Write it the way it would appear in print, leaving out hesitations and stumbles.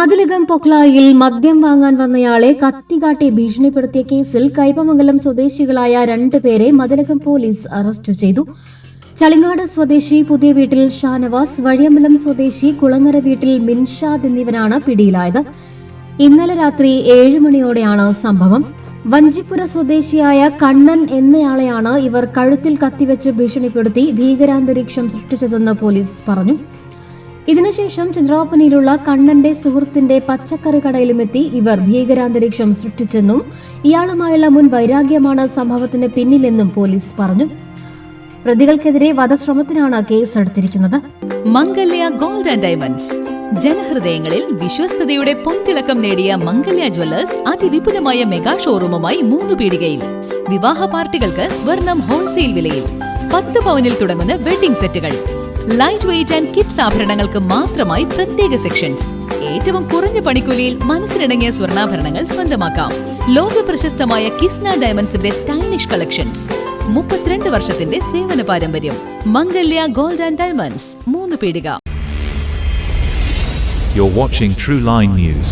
മതിലകം പൊക്ലായിൽ മദ്യം വാങ്ങാൻ വന്നയാളെ കത്തികാട്ടി ഭീഷണിപ്പെടുത്തിയ കേസിൽ കൈപ്പമംഗലം സ്വദേശികളായ 2 പേരെ മതിലകം പോലീസ് അറസ്റ്റ് ചെയ്തു. ചളിങ്ങാട് സ്വദേശി പുതിയ വീട്ടിൽ ഷാനവാസ്, വഴിയമ്പലം സ്വദേശി കുളങ്ങര വീട്ടിൽ മിൻഷാദ് എന്നിവരാണ് പിടിയിലായത്. ഇന്നലെ രാത്രി 7 മണിയോടെയാണ് സംഭവം. വഞ്ചിപ്പുര സ്വദേശിയായ കണ്ണൻ എന്നയാളെയാണ് ഇവർ കഴുത്തിൽ കത്തിവെച്ച് ഭീഷണിപ്പെടുത്തി ഭീകരാന്തരീക്ഷം സൃഷ്ടിച്ചതെന്ന് പോലീസ് പറഞ്ഞു. ഇതിനുശേഷം ചന്ദ്രാപ്പനിയിലുള്ള കണ്ണന്റെ സുഹൃത്തിന്റെ പച്ചക്കറി കടയിലുമെത്തി ഇവർ ഭീകരാന്തരീക്ഷം സൃഷ്ടിച്ചെന്നും ഇയാളുമായുള്ള മുൻ വൈരാഗ്യമാണ് സംഭവത്തിന് പിന്നിലെന്നും പോലീസ് പറഞ്ഞു. പ്രതികൾക്കെതിരെ വധശ്രമത്തിനാണ് കേസെടുത്തിരിക്കുന്നത്. മംഗല്യ ഗോൾഡ് ആൻഡ് ഡയമണ്ട്സ് ജനഹൃദയങ്ങളിൽ വിശ്വസ്തയുടെ പൊൻതിളക്കം നേടിയ മംഗല്യ ജ്വല്ലേഴ്സ് അതിവിപുലമായ മെഗാ ഷോറൂമുമായി 3 പീടികയിൽ. വിവാഹ പാർട്ടികൾക്ക് സ്വർണം ഹോൾസെയിൽ വിലയിൽ 10 പവനിൽ തുടങ്ങുന്ന വെഡിംഗ് സെറ്റുകൾ, ലൈറ്റ് വെയ്റ്റ് ആൻഡ് കിഡ്സ് ആഭരണങ്ങൾക്ക് മാത്രമായി പ്രത്യേക സെക്ഷൻസ്. ഏറ്റവും കുറഞ്ഞ പണിക്കൂലിയിൽ മനസ്സിനിണങ്ങിയ സ്വർണ്ണാഭരണങ്ങൾ സ്വന്തമാക്കാം. ലോക പ്രശസ്തമായ കിസ്ന ഡയമണ്ട്സിന്റെ സ്റ്റൈലിഷ് കളക്ഷൻസ്. 32 വർഷത്തിന്റെ സേവന പാരമ്പര്യം. മംഗല്യ ഗോൾഡ് ആൻഡ് ഡയമണ്ട്സ്, 3 പീടിക. You're watching True Line News.